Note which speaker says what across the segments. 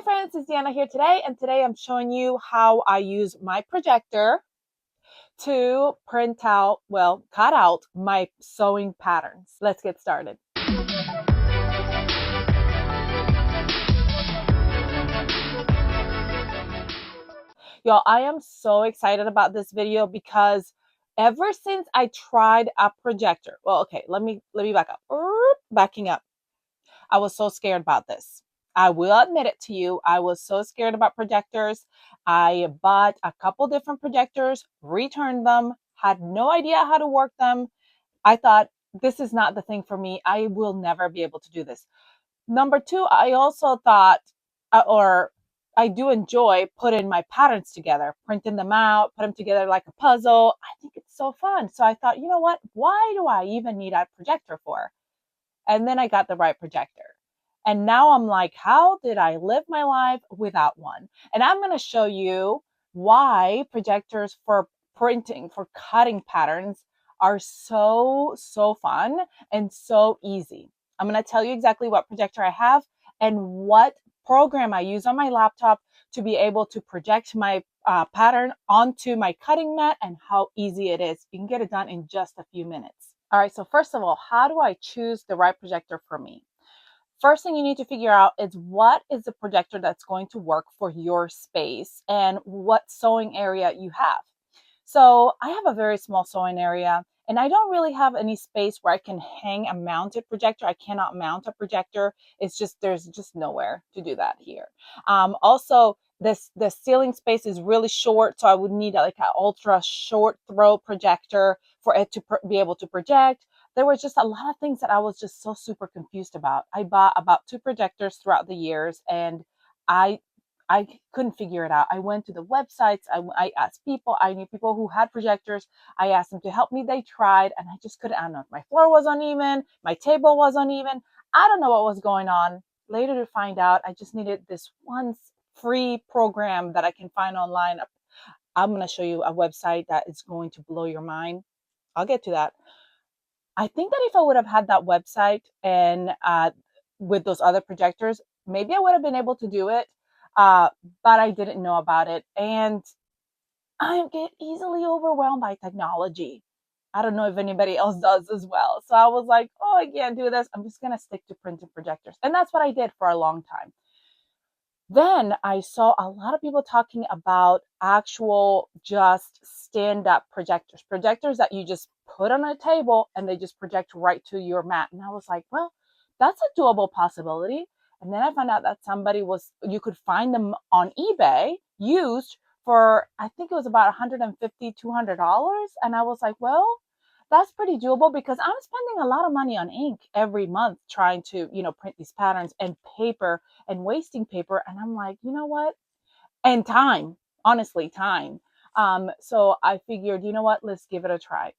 Speaker 1: friends, it's Deanna here today, and today I'm showing you how I use my projector to cut out my sewing patterns. Let's get started. Y'all, I am so excited about this video because ever since I tried a projector, let me back up. Backing up. I was so scared about this. I will admit it to you. I was so scared about projectors. I bought a couple different projectors, returned them, had no idea how to work them. I thought, this is not the thing for me. I will never be able to do this. Number two, I also thought, I do enjoy putting my patterns together, printing them out, put them together like a puzzle. I think it's so fun. So I thought, you know what? Why do I even need a projector for? And then I got the right projector. And now I'm like, how did I live my life without one? And I'm going to show you why projectors for printing, for cutting patterns are so fun and so easy. I'm going to tell you exactly what projector I have and what program I use on my laptop to be able to project my pattern onto my cutting mat and how easy it is. You can get it done in just a few minutes. All right, so first of all, how do I choose the right projector for me? First thing you need to figure out is what is the projector that's going to work for your space and what sewing area you have. So I have a very small sewing area and I don't really have any space where I can hang a mounted projector. I cannot mount a projector. There's just nowhere to do that here. Also, the ceiling space is really short, so I would need like an ultra short throw projector for it to be able to project. There were just a lot of things that I was just so super confused about. I bought about 2 projectors throughout the years and I couldn't figure it out. I went to the websites. I asked people. I knew people who had projectors. I asked them to help me. They tried and I just couldn't. I don't know. My floor was uneven. My table was uneven. I don't know what was going on. Later to find out, I just needed this one free program that I can find online. I'm going to show you a website that is going to blow your mind. I'll get to that. I think that if I would have had that website and with those other projectors, maybe I would have been able to do it, but I didn't know about it. And I get easily overwhelmed by technology. I don't know if anybody else does as well. So I was like, oh, I can't do this. I'm just going to stick to printing projectors. And that's what I did for a long time. Then I saw a lot of people talking about actual just stand-up projectors, projectors that you just put on a table and they just project right to your mat. And I was like, well, that's a doable possibility. And then I found out that you could find them on eBay used for, I think it was about $150, $200. And I was like, well, that's pretty doable because I'm spending a lot of money on ink every month trying to, print these patterns and paper and wasting paper. And I'm like, you know what? And time, honestly, time. So I figured, you know what? Let's give it a try.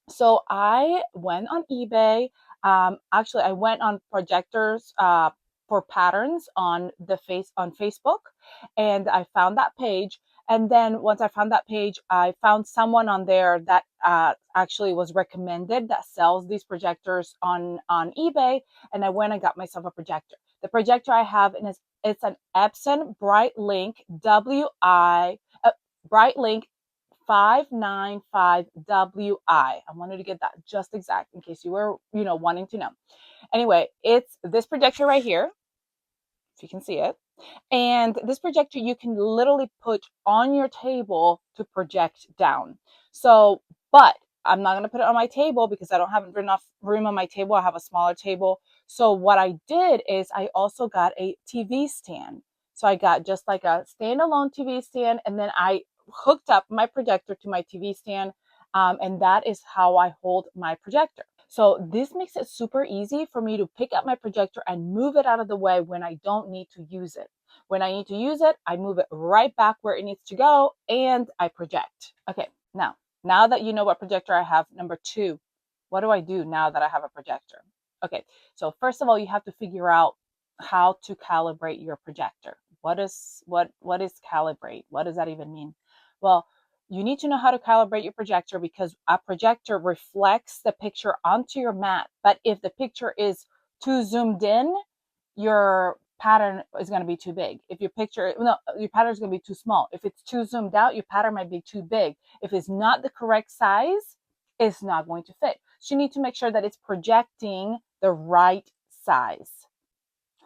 Speaker 1: So I went on eBay. Actually, I went on Projectors for patterns on Facebook, and I found that page. And then once I found that page, I found someone on there that actually was recommended that sells these projectors on eBay. And I went and got myself a projector. The projector I have it's an Epson BrightLink BrightLink 595WI. I wanted to get that just exact in case you were, wanting to know. Anyway, it's this projector right here, if you can see it. And this projector you can literally put on your table to project down. So, but I'm not going to put it on my table because I don't have enough room on my table. I have a smaller table. So what I did is I also got a TV stand. So I got just like a standalone TV stand, and then I hooked up my projector to my TV stand, and that is how I hold my projector. So this makes it super easy for me to pick up my projector and move it out of the way when I don't need to use it. When I need to use it, I move it right back where it needs to go and I project. Okay, now that you know what projector I have, number 2, what do I do now that I have a projector? Okay, so first of all, you have to figure out how to calibrate your projector. What is calibrate? What does that even mean? Well, you need to know how to calibrate your projector because a projector reflects the picture onto your mat. But if the picture is too zoomed in, your pattern is going to be too big. If your picture, no, your pattern is going to be too small. If it's too zoomed out, your pattern might be too big. If it's not the correct size, it's not going to fit. So you need to make sure that it's projecting the right size.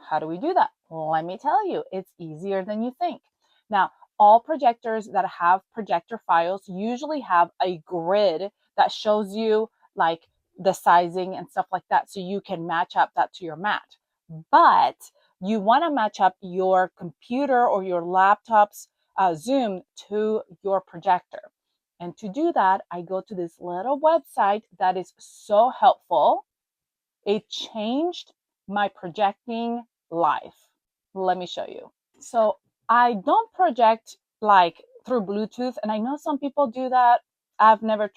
Speaker 1: How do we do that? Let me tell you, it's easier than you think. Now, all projectors that have projector files usually have a grid that shows you like the sizing and stuff like that, so you can match up that to your mat. But you want to match up your computer or your laptop's zoom to your projector. And to do that, I go to this little website that is so helpful. It changed my projecting life. Let me show you. So I don't project like through Bluetooth, and I know some people do that. I've never,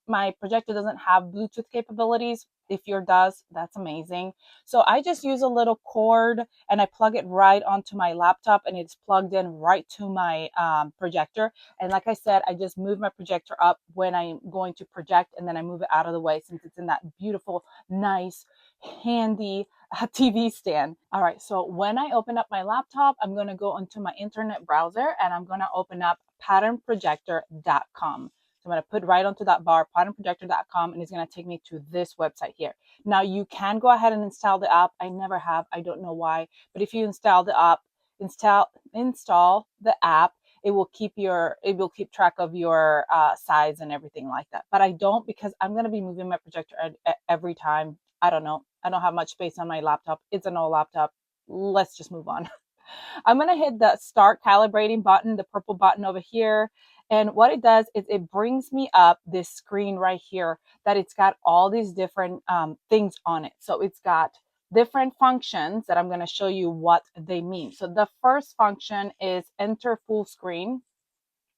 Speaker 1: my projector doesn't have Bluetooth capabilities. If yours does, that's amazing. So I just use a little cord and I plug it right onto my laptop, and it's plugged in right to my projector. And like I said, I just move my projector up when I'm going to project, and then I move it out of the way since it's in that beautiful, nice, handy TV stand. All right, so when I open up my laptop, I'm going to go into my internet browser and I'm going to open up patternprojector.com. So I'm going to put right onto that bar, patternprojector.com, and it's going to take me to this website here. Now you can go ahead and install the app. I never have. I don't know why. But if you install the app, install the app, it will keep track of your size and everything like that. But I don't, because I'm going to be moving my projector every time. I don't know. I don't have much space on my laptop. It's an old laptop. Let's just move on. I'm going to hit the start calibrating button, the purple button over here. And what it does is it brings me up this screen right here that it's got all these different things on it. So it's got different functions that I'm going to show you what they mean. So the first function is enter full screen.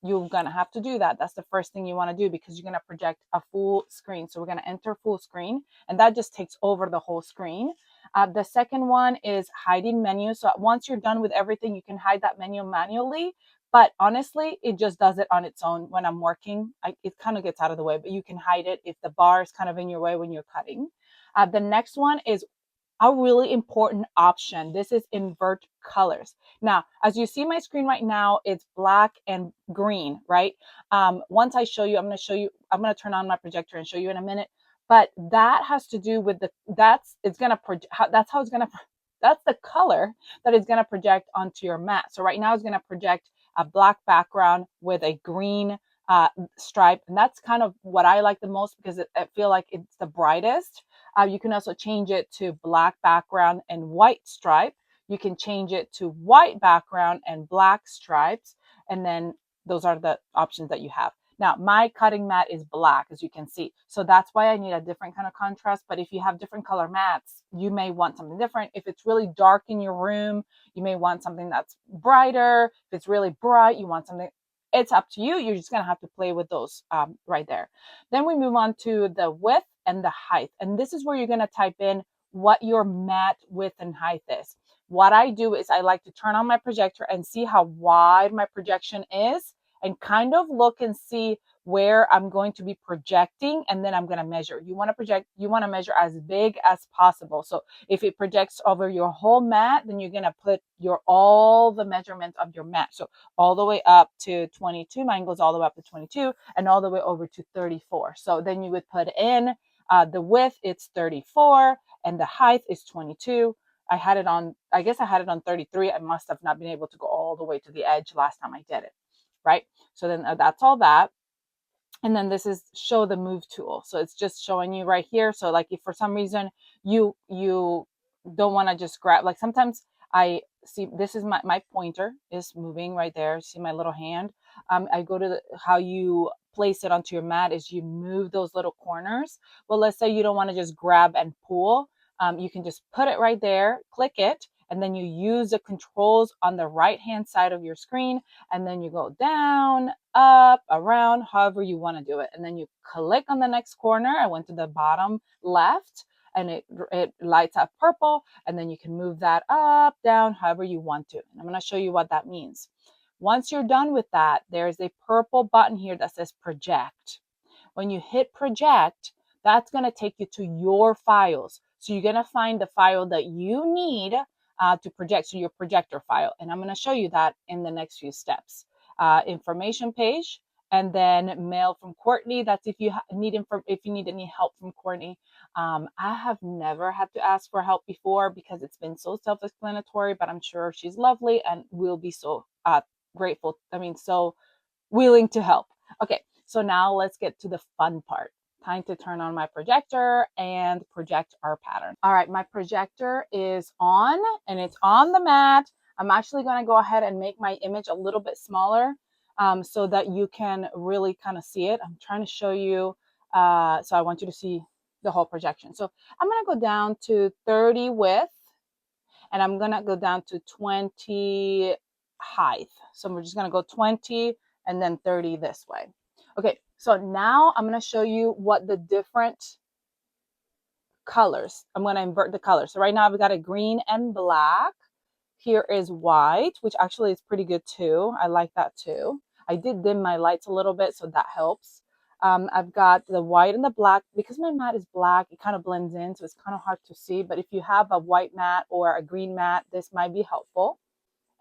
Speaker 1: You're going to have to do that. That's the first thing you want to do because you're going to project a full screen. So we're going to enter full screen, and that just takes over the whole screen. The second one is hiding menu. So once you're done with everything, you can hide that menu manually. But honestly, it just does it on its own when I'm working. It kind of gets out of the way, but you can hide it if the bar is kind of in your way when you're cutting. The next one is a really important option. This is invert colors. Now, as you see my screen right now, it's black and green, right? Once I show you, I'm going to turn on my projector and show you in a minute. But that has to do with that's the color that is going to project onto your mat. So right now it's going to project a black background with a green stripe. And that's kind of what I like the most because I feel like it's the brightest. You can also change it to black background and white stripe. You can change it to white background and black stripes. And then those are the options that you have. Now, my cutting mat is black, as you can see. So that's why I need a different kind of contrast. But if you have different color mats, you may want something different. If it's really dark in your room, you may want something that's brighter. If it's really bright, you want something. It's up to you. You're just going to have to play with those right there. Then we move on to the width and the height. And this is where you're going to type in what your mat width and height is. What I do is I like to turn on my projector and see how wide my projection is and kind of look and see where I'm going to be projecting, and then I'm going to measure. You want to measure as big as possible. So if it projects over your whole mat, then you're going to put all the measurements of your mat. So all the way up to 22, mine goes all the way up to 22 and all the way over to 34. So then you would put in the width, it's 34, and the height is 22. I guess I had it on 33. I must have not been able to go all the way to the edge last time I did it, right? So then that's all that. And then this is show the move tool. So it's just showing you right here. So like if for some reason you don't want to just grab, like sometimes I see this is my pointer is moving right there. See my little hand. I go to how you place it onto your mat is you move those little corners. Well, let's say you don't want to just grab and pull. You can just put it right there, click it, and then you use the controls on the right hand side of your screen, and then you go down, up, around, however you want to do it. And then you click on the next corner. I went to the bottom left and it lights up purple, and then you can move that up, down, however you want to. And I'm going to show you what that means. Once you're done with that, there's a purple button here that says project. When you hit project, that's going to take you to your files. So you're going to find the file that you need to project to your projector file. And I'm going to show you that in the next few steps. Information page, and then mail from Courtney. That's if you need any help from Courtney. I have never had to ask for help before because it's been so self-explanatory, but I'm sure she's lovely and will be so grateful. I mean, so willing to help. Okay, so now let's get to the fun part. Time to turn on my projector and project our pattern. All right, my projector is on and it's on the mat. I'm actually going to go ahead and make my image a little bit smaller so that you can really kind of see it. I'm trying to show you. So I want you to see the whole projection. So I'm going to go down to 30 width and I'm going to go down to 20 height. So we're just going to go 20 and then 30 this way. Okay, so now I'm going to show you what the different colors, I'm going to invert the colors. So right now I've got a green and black. Here is white, which actually is pretty good too. I like that too. I did dim my lights a little bit, so that helps. I've got the white and the black. Because my mat is black, it kind of blends in, so it's kind of hard to see. But if you have a white mat or a green mat, this might be helpful.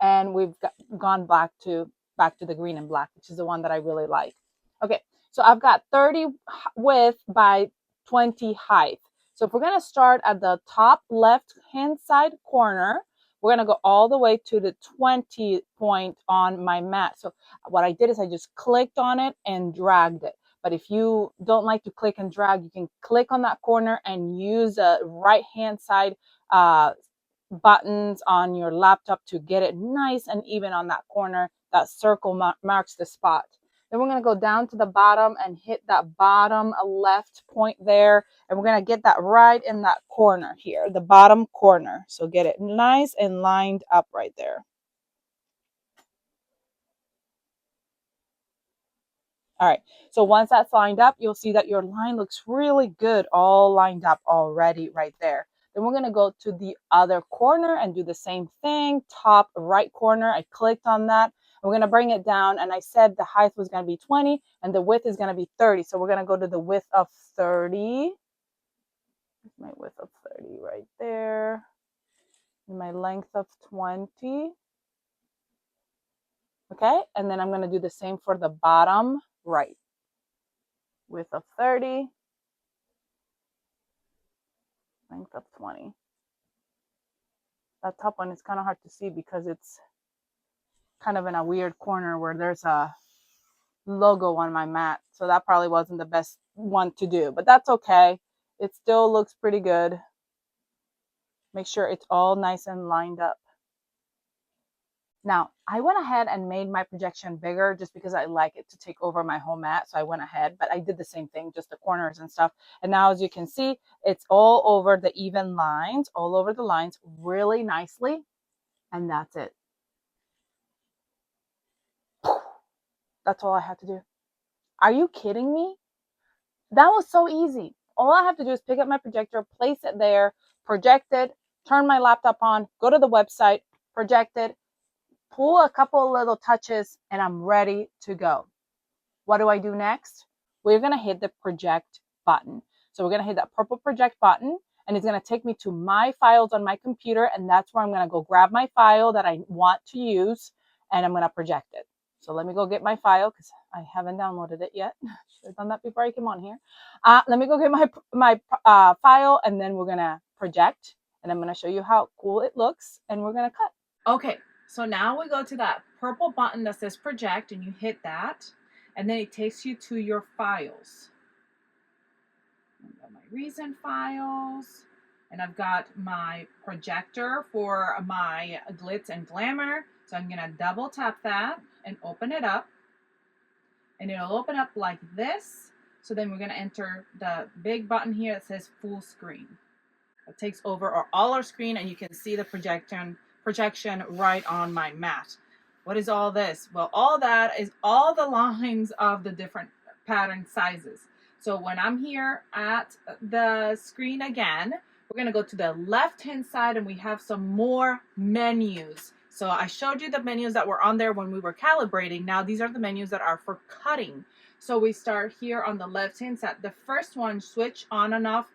Speaker 1: And we've gone back to the green and black, which is the one that I really like. Okay, so I've got 30 width by 20 height. So if we're going to start at the top left hand side corner, we're going to go all the way to the 20 point on my mat. So what I did is I just clicked on it and dragged it. But if you don't like to click and drag, you can click on that corner and use a right hand side buttons on your laptop to get it nice and even on that corner. That circle marks the spot. Then we're going to go down to the bottom and hit that bottom left point there. And we're going to get that right in that corner here, the bottom corner. So get it nice and lined up right there. All right, so once that's lined up, you'll see that your line looks really good, all lined up already right there. Then we're going to go to the other corner and do the same thing. Top right corner, I clicked on that. We're going to bring it down, and I said the height was going to be 20 and the width is going to be 30. So we're going to go to the width of 30. My width of 30 right there. And my length of 20. Okay, and then I'm going to do the same for the bottom right. Width of 30. Length of 20. That top one is kind of hard to see because it's kind of in a weird corner where there's a logo on my mat. So that probably wasn't the best one to do, but that's okay. It still looks pretty good. Make sure it's all nice and lined up. Now, I went ahead and made my projection bigger just because I like it to take over my whole mat. So I went ahead, but I did the same thing, just the corners and stuff. And now, as you can see, it's all over the even lines, all over the lines really nicely. And that's it. That's all I had to do. Are you kidding me? That was so easy. All I have to do is pick up my projector, place it there, project it, turn my laptop on, go to the website, project it, pull a couple of little touches, and I'm ready to go. What do I do next? We're going to hit the project button. So we're going to hit that purple project button, and it's going to take me to my files on my computer, and that's where I'm going to go grab my file that I want to use, and I'm going to project it. So let me go get my file because I haven't downloaded it yet. Should have done that before I came on here. Let me go get my file, and then we're going to project, and I'm going to show you how cool it looks, and we're going to cut. Okay, so now we go to that purple button that says project, and you hit that, and then it takes you to your files. I've got my recent files, and I've got my projector for my glitz and glamour. So I'm going to double tap that and open it up, and it'll open up like this. So then we're going to enter the big button here that says full screen. It takes over all our screen, and you can see the projection right on my mat. What is all this? Well, all that is all the lines of the different pattern sizes. So when I'm here at the screen again, we're going to go to the left hand side, and we have some more menus. So I showed you the menus that were on there when we were calibrating. Now these are the menus that are for cutting. So we start here on the left hand side. The first one, switch on and off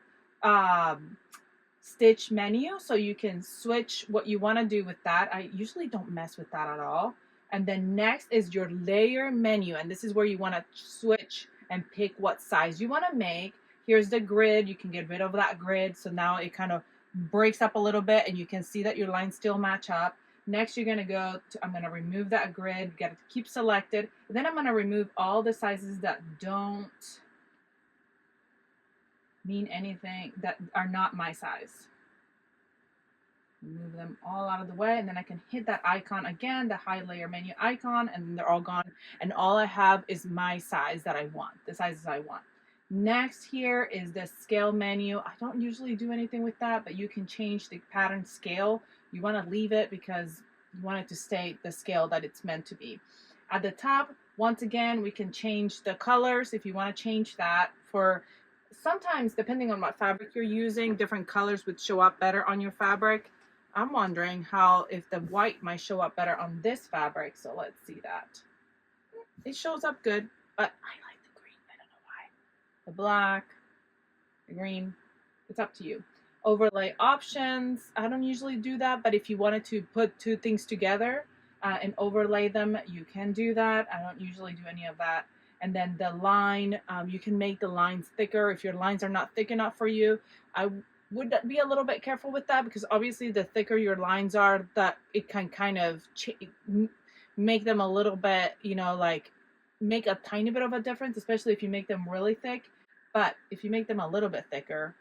Speaker 1: stitch menu, so you can switch what you want to do with that. I usually don't mess with that at all. And then next is your layer menu, and this is where you want to switch and pick what size you want to make. Here's the grid. You can get rid of that grid, so now it kind of breaks up a little bit and you can see that your lines still match up. Next, you're going to go to, I'm going to remove that grid. You got to keep selected. Then I'm going to remove all the sizes that don't mean anything, that are not my size. Move them all out of the way, and then I can hit that icon again, the high layer menu icon, and they're all gone. And all I have is my size that I want, the sizes I want. Next here is the scale menu. I don't usually do anything with that, but you can change the pattern scale. You want to leave it because you want it to stay the scale that it's meant to be. At the top, once again, we can change the colors if you want to change that. For sometimes, depending on what fabric you're using, different colors would show up better on your fabric. I'm wondering if the white might show up better on this fabric. So let's see that. It shows up good, but I like the green. I don't know why. The black, the green, it's up to you. Overlay options, I don't usually do that, but if you wanted to put two things together and overlay them, you can do that. I don't usually do any of that. And then the line, you can make the lines thicker if your lines are not thick enough for you. I would be a little bit careful with that, because obviously the thicker your lines are, that it can kind of make them a little bit, you know, like make a tiny bit of a difference, especially if you make them really thick. But if you make them a little bit thicker,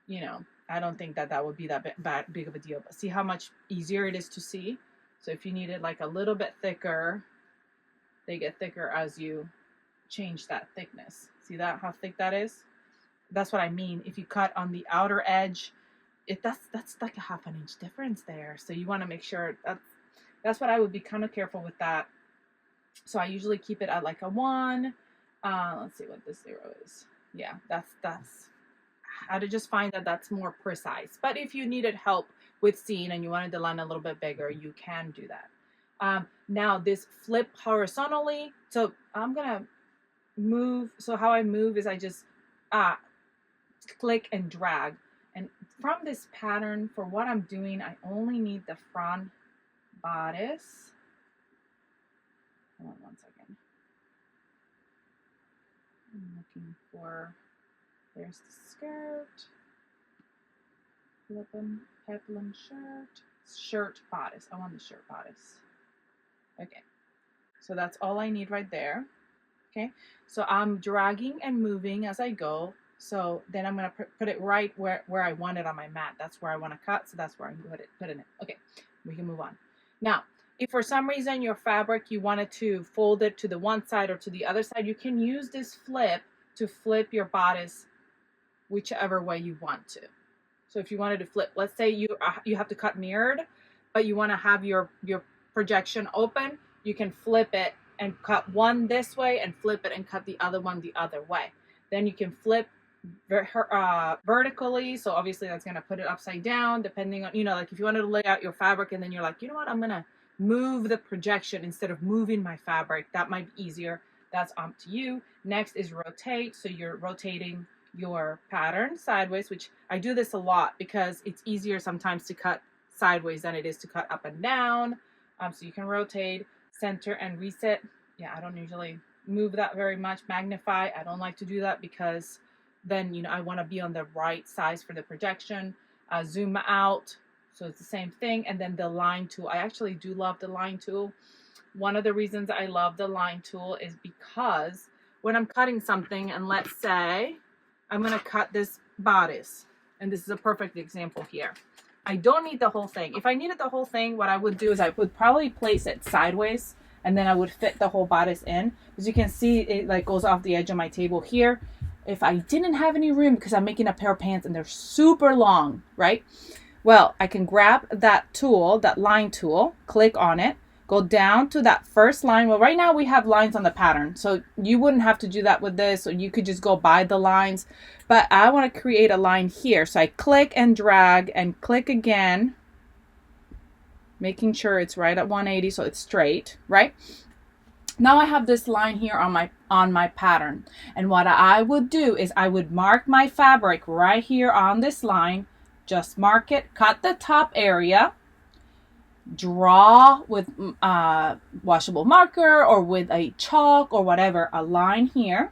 Speaker 1: you know, I don't think that would be that big of a deal. But see how much easier it is to see. So if you need it like a little bit thicker, they get thicker as you change that thickness. See that, how thick that is? That's what I mean. If you cut on the outer edge, that's like a ½ inch difference there. So you want to make sure that's what I would be kind of careful with that. So I usually keep it at like a 1. Let's see what this 0 is. Yeah, that's how to just find that that's more precise. But if you needed help with seeing and you wanted the line a little bit bigger, you can do that. Now this flip horizontally. So I'm gonna move. So how I move is I just click and drag. And from this pattern, for what I'm doing, I only need the front bodice. Hold on one second. I'm looking for, there's the skirt, peplum shirt bodice. I want the shirt bodice. Okay, so that's all I need right there. Okay, so I'm dragging and moving as I go. So then I'm going to put it right where I want it on my mat. That's where I want to cut, so that's where I'm going to put it in. Okay, we can move on. Now, if for some reason your fabric, you wanted to fold it to the one side or to the other side, you can use this flip to flip your bodice whichever way you want to. So if you wanted to flip, let's say you have to cut mirrored, but you want to have your projection open, you can flip it and cut one this way and flip it and cut the other one the other way. Then you can flip vertically, so obviously that's going to put it upside down, depending on, you know, like if you wanted to lay out your fabric and then you're like, you know what, I'm going to move the projection instead of moving my fabric. That might be easier. That's up to you. Next is rotate. So you're rotating your pattern sideways, which I do this a lot because it's easier sometimes to cut sideways than it is to cut up and down. So you can rotate, center, and reset. Yeah, I don't usually move that very much. Magnify, I don't like to do that because then, you know, I want to be on the right size for the projection. Zoom out, so it's the same thing. And then the line tool, I actually do love the line tool. One of the reasons I love the line tool is because when I'm cutting something, and let's say I'm going to cut this bodice, and this is a perfect example here. I don't need the whole thing. If I needed the whole thing, what I would do is I would probably place it sideways, and then I would fit the whole bodice in. As you can see, it like goes off the edge of my table here. If I didn't have any room because I'm making a pair of pants and they're super long, right? Well, I can grab that tool, that line tool, click on it, go down to that first line. Well, right now we have lines on the pattern, so you wouldn't have to do that with this, or you could just go by the lines. But I want to create a line here. So I click and drag and click again, making sure it's right at 180 so it's straight, right? Now I have this line here on my pattern. And what I would do is I would mark my fabric right here on this line, just mark it, cut the top area, draw with washable marker or with a chalk or whatever, a line here.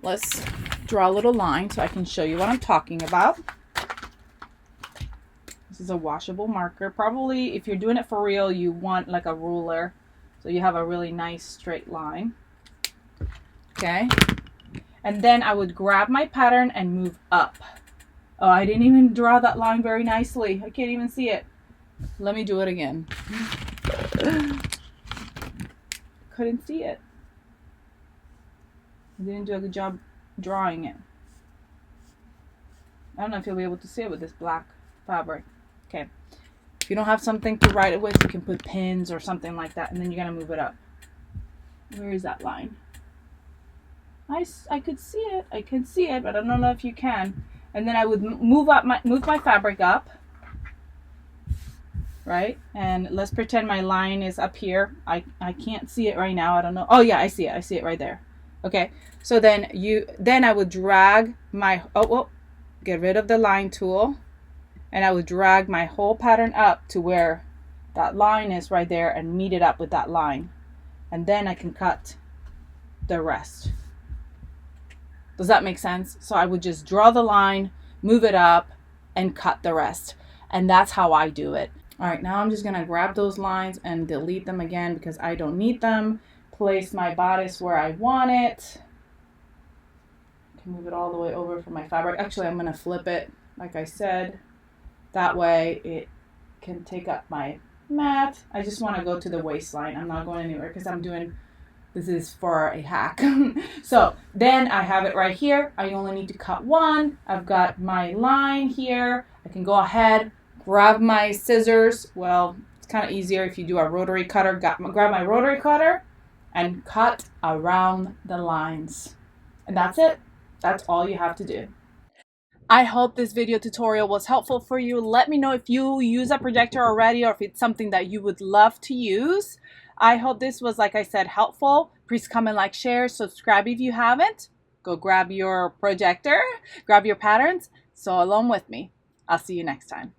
Speaker 1: Let's draw a little line so I can show you what I'm talking about. This is a washable marker. Probably if you're doing it for real, you want like a ruler so you have a really nice straight line. Okay. And then I would grab my pattern and move up. Oh, I didn't even draw that line very nicely. I can't even see it. Let me do it again. Couldn't see it. I didn't do a good job drawing it. I don't know if you'll be able to see it with this black fabric. Okay. If you don't have something to write it with, you can put pins or something like that, and then you're going to move it up. Where is that line? I could see it. I can see it, but I don't know if you can. And then I would move my fabric up. Right? And let's pretend my line is up here. I can't see it right now. I don't know. Oh yeah, I see it. I see it right there. Okay. So then I would drag my, get rid of the line tool, and I would drag my whole pattern up to where that line is right there and meet it up with that line. And then I can cut the rest. Does that make sense? So I would just draw the line, move it up, and cut the rest. And that's how I do it. All right, now I'm just gonna grab those lines and delete them again because I don't need them. Place my bodice where I want it. I can move it all the way over for my fabric. Actually, I'm gonna flip it, like I said. That way it can take up my mat. I just wanna go to the waistline. I'm not going anywhere because this is for a hack. So then I have it right here. I only need to cut one. I've got my line here. I can go ahead, grab my scissors. Well, it's kind of easier if you do a rotary cutter. Grab my rotary cutter and cut around the lines. And that's it. That's all you have to do. I hope this video tutorial was helpful for you. Let me know if you use a projector already or if it's something that you would love to use. I hope this was, like I said, helpful. Please comment, like, share, subscribe if you haven't. Go grab your projector, grab your patterns, sew along with me. I'll see you next time.